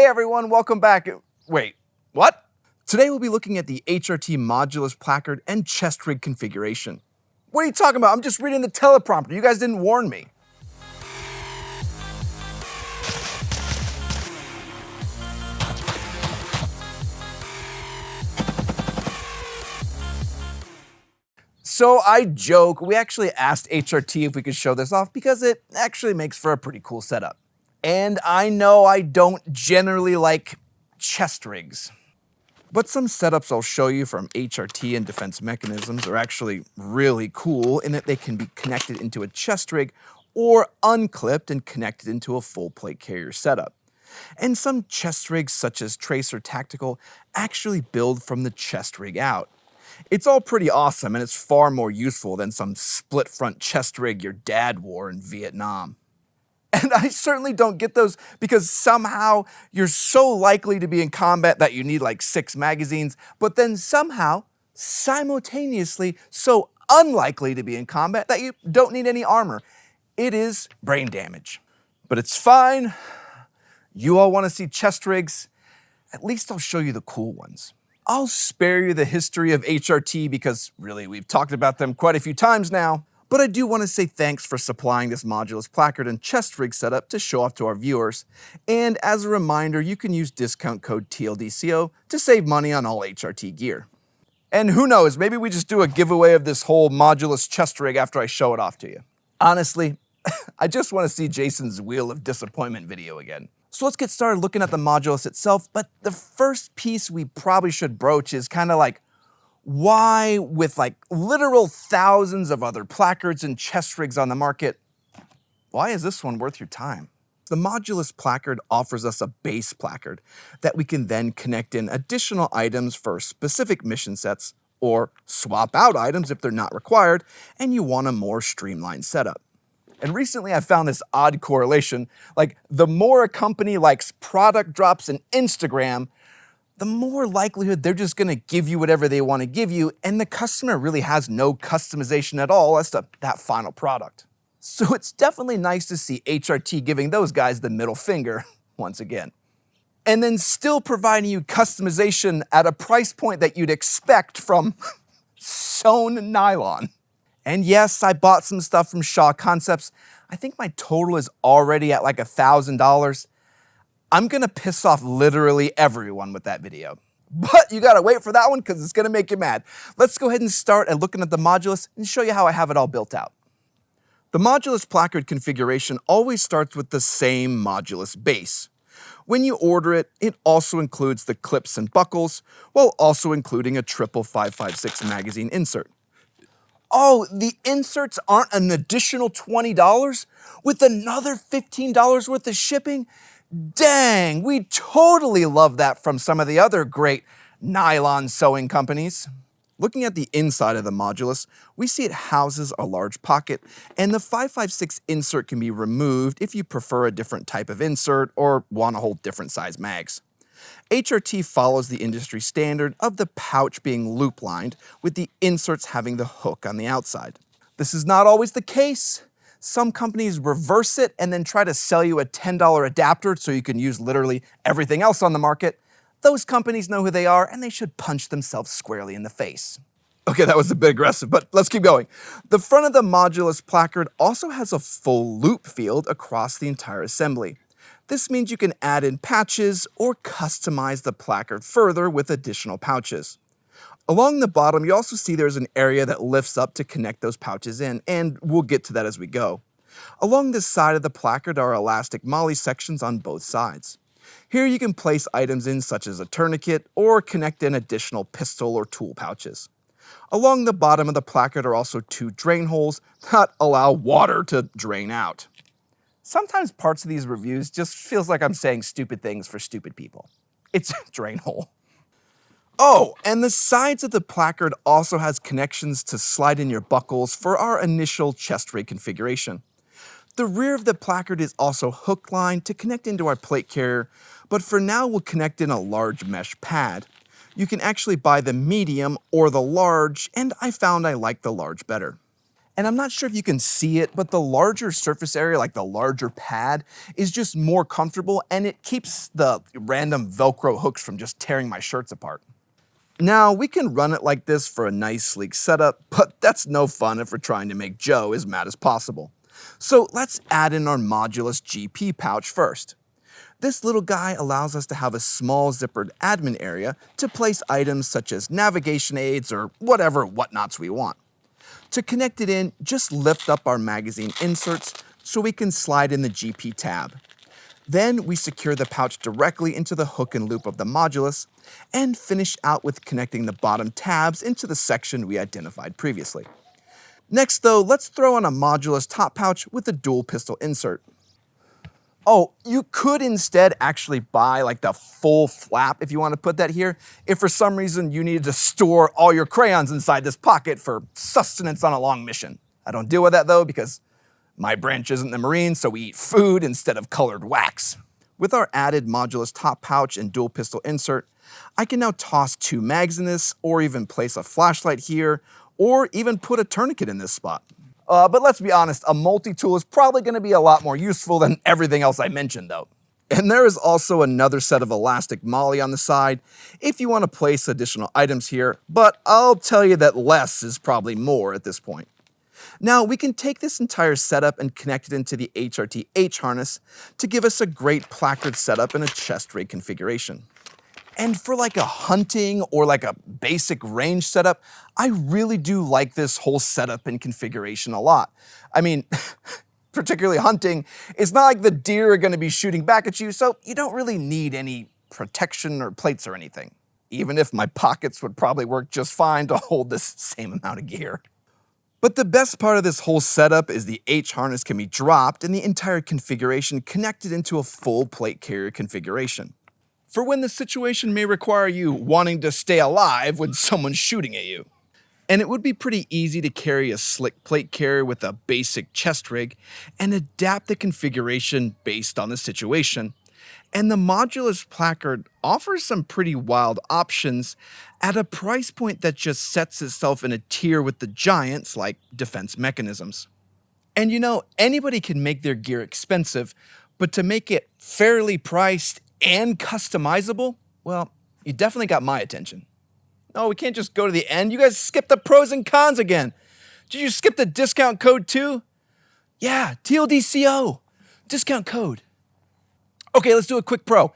everyone, welcome back. Wait, what? Today we'll be looking at the HRT Modulus Placard and Chest Rig configuration. What are you talking about? I'm just reading the teleprompter. You guys didn't warn me. So I joke, we actually asked HRT if we could show this off because it actually makes for a pretty cool setup. And I know I don't generally like chest rigs, but some setups I'll show you from HRT and Defense Mechanisms are actually really cool in that they can be connected into a chest rig or unclipped and connected into a full plate carrier setup. And some chest rigs such as Tracer Tactical actually build from the chest rig out. It's all pretty awesome and it's far more useful than some split front chest rig your dad wore in Vietnam. And I certainly don't get those because somehow you're so likely to be in combat that you need like 6 magazines, but then somehow, simultaneously, so unlikely to be in combat that you don't need any armor. It is brain damage. But it's fine. You all want to see chest rigs? At least I'll show you the cool ones. I'll spare you the history of HRT because really we've talked about them quite a few times now. But I do want to say thanks for supplying this Modulus Placard and chest rig setup to show off to our viewers. And as a reminder, you can use discount code TLDCO to save money on all HRT gear. And who knows, maybe we just do a giveaway of this whole Modulus chest rig after I show it off to you. Honestly, I just want to see Jason's Wheel of Disappointment video again. So let's get started looking at the Modulus itself, but the first piece we probably should broach is kind of like, why, with like literal thousands of other placards and chest rigs on the market, why is this one worth your time? The Modulus Placard offers us a base placard that we can then connect in additional items for specific mission sets or swap out items if they're not required and you want a more streamlined setup. And recently I found this odd correlation, like the more a company likes product drops in Instagram, the more likelihood they're just gonna give you whatever they wanna give you, and the customer really has no customization at all as to that final product. So it's definitely nice to see HRT giving those guys the middle finger once again. And then still providing you customization at a price point that you'd expect from sewn nylon. And yes, I bought some stuff from Shaw Concepts. I think my total is already at like $1,000. I'm gonna piss off literally everyone with that video. But you gotta wait for that one because it's gonna make you mad. Let's go ahead and start at looking at the Modulus and show you how I have it all built out. The Modulus Placard configuration always starts with the same Modulus base. When you order it, it also includes the clips and buckles, while also including a triple 5.56 magazine insert. Oh, the inserts aren't an additional $20 with another $15 worth of shipping? Dang, we totally love that from some of the other great nylon sewing companies. Looking at the inside of the Modulus, we see it houses a large pocket, and the 5.56 insert can be removed if you prefer a different type of insert or want to hold different size mags. HRT follows the industry standard of the pouch being loop-lined, with the inserts having the hook on the outside. This is not always the case. Some companies reverse it and then try to sell you a $10 adapter so you can use literally everything else on the market. Those companies know who they are and they should punch themselves squarely in the face. Okay, that was a bit aggressive, but let's keep going. The front of the Modulus Placard also has a full loop field across the entire assembly. This means you can add in patches or customize the placard further with additional pouches. Along the bottom, you also see there's an area that lifts up to connect those pouches in, and we'll get to that as we go. Along the side of the placard are elastic MOLLE sections on both sides. Here you can place items in such as a tourniquet or connect in additional pistol or tool pouches. Along the bottom of the placard are also 2 drain holes that allow water to drain out. Sometimes parts of these reviews just feels like I'm saying stupid things for stupid people. It's a drain hole. Oh, and the sides of the placard also has connections to slide in your buckles for our initial chest rig configuration. The rear of the placard is also hook lined to connect into our plate carrier, but for now we'll connect in a large mesh pad. You can actually buy the medium or the large, and I found I like the large better. And I'm not sure if you can see it, but the larger surface area, like the larger pad, is just more comfortable and it keeps the random Velcro hooks from just tearing my shirts apart. Now, we can run it like this for a nice sleek setup, but that's no fun if we're trying to make Joe as mad as possible. So let's add in our Modulus GP pouch first. This little guy allows us to have a small zippered admin area to place items such as navigation aids or whatever whatnots we want. To connect it in, just lift up our magazine inserts so we can slide in the GP tab. Then we secure the pouch directly into the hook and loop of the Modulus and finish out with connecting the bottom tabs into the section we identified previously. Next though, let's throw on a Modulus top pouch with a dual pistol insert. Oh, you could instead actually buy like the full flap if you want to put that here, if for some reason you needed to store all your crayons inside this pocket for sustenance on a long mission. I don't deal with that though because my branch isn't the Marines, so we eat food instead of colored wax. With our added Modulus top pouch and dual pistol insert, I can now toss 2 mags in this, or even place a flashlight here, or even put a tourniquet in this spot. But let's be honest, a multi-tool is probably going to be a lot more useful than everything else I mentioned though. And there is also another set of elastic MOLLE on the side if you want to place additional items here, but I'll tell you that less is probably more at this point. Now we can take this entire setup and connect it into the HRT H harness to give us a great placard setup in a chest rig configuration. And for like a hunting or like a basic range setup, I really do like this whole setup and configuration a lot. I mean, particularly hunting, it's not like the deer are going to be shooting back at you, so you don't really need any protection or plates or anything, even if my pockets would probably work just fine to hold this same amount of gear. But the best part of this whole setup is the H harness can be dropped and the entire configuration connected into a full plate carrier configuration, for when the situation may require you wanting to stay alive when someone's shooting at you. And it would be pretty easy to carry a slick plate carrier with a basic chest rig and adapt the configuration based on the situation. And the Modulus Placard offers some pretty wild options at a price point that just sets itself in a tier with the giants like defense mechanisms. And you know, anybody can make their gear expensive, but to make it fairly priced and customizable, well, you definitely got my attention. No, we can't just go to the end. You guys skipped the pros and cons again. Did you skip the discount code too? Yeah, TLDCO, discount code. Okay, let's do a quick pro.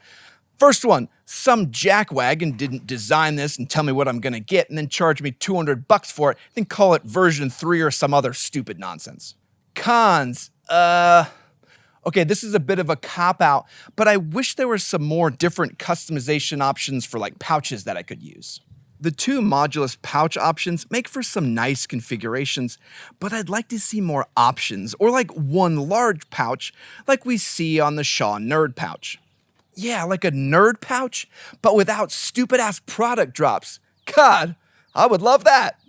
First one, some jackwagon didn't design this and tell me what I'm gonna get and then charge me $200 for it, then call it version 3 or some other stupid nonsense. Cons, okay, this is a bit of a cop-out, but I wish there were some more different customization options for like pouches that I could use. The 2 Modulus pouch options make for some nice configurations, but I'd like to see more options, or like one large pouch like we see on the Shaw Nerd pouch. Yeah, like a nerd pouch, but without stupid-ass product drops. God, I would love that.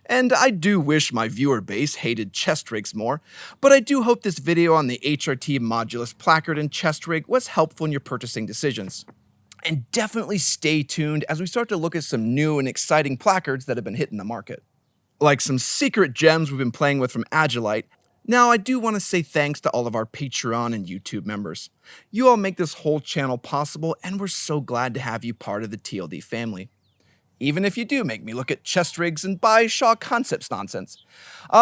And I do wish my viewer base hated chest rigs more, but I do hope this video on the HRT Modulus Placard and chest rig was helpful in your purchasing decisions. And definitely stay tuned as we start to look at some new and exciting placards that have been hitting the market. Like some secret gems we've been playing with from Agilite. Now, I do want to say thanks to all of our Patreon and YouTube members. You all make this whole channel possible, and we're so glad to have you part of the TLD family. Even if you do make me look at chest rigs and buy Shaw Concepts nonsense.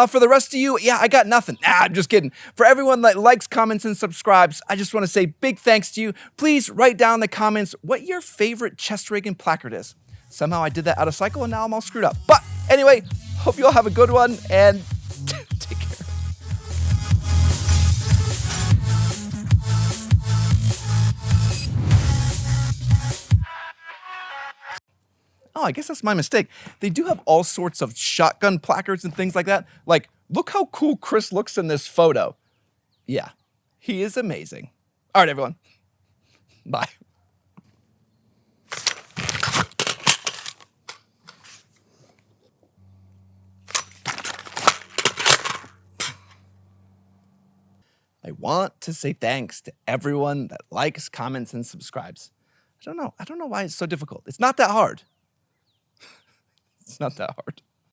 For the rest of you, yeah, I got nothing. I'm just kidding. For everyone that likes, comments, and subscribes, I just want to say big thanks to you. Please write down in the comments what your favorite chest rig and placard is. Somehow I did that out of cycle and now I'm all screwed up. But anyway, hope you all have a good one and take care. Oh, I guess that's my mistake. They do have all sorts of shotgun placards and things like that. Like, look how cool Chris looks in this photo. Yeah, he is amazing. All right, everyone. Bye. I want to say thanks to everyone that likes, comments, and subscribes. I don't know why it's so difficult. It's not that hard. It's not that hard.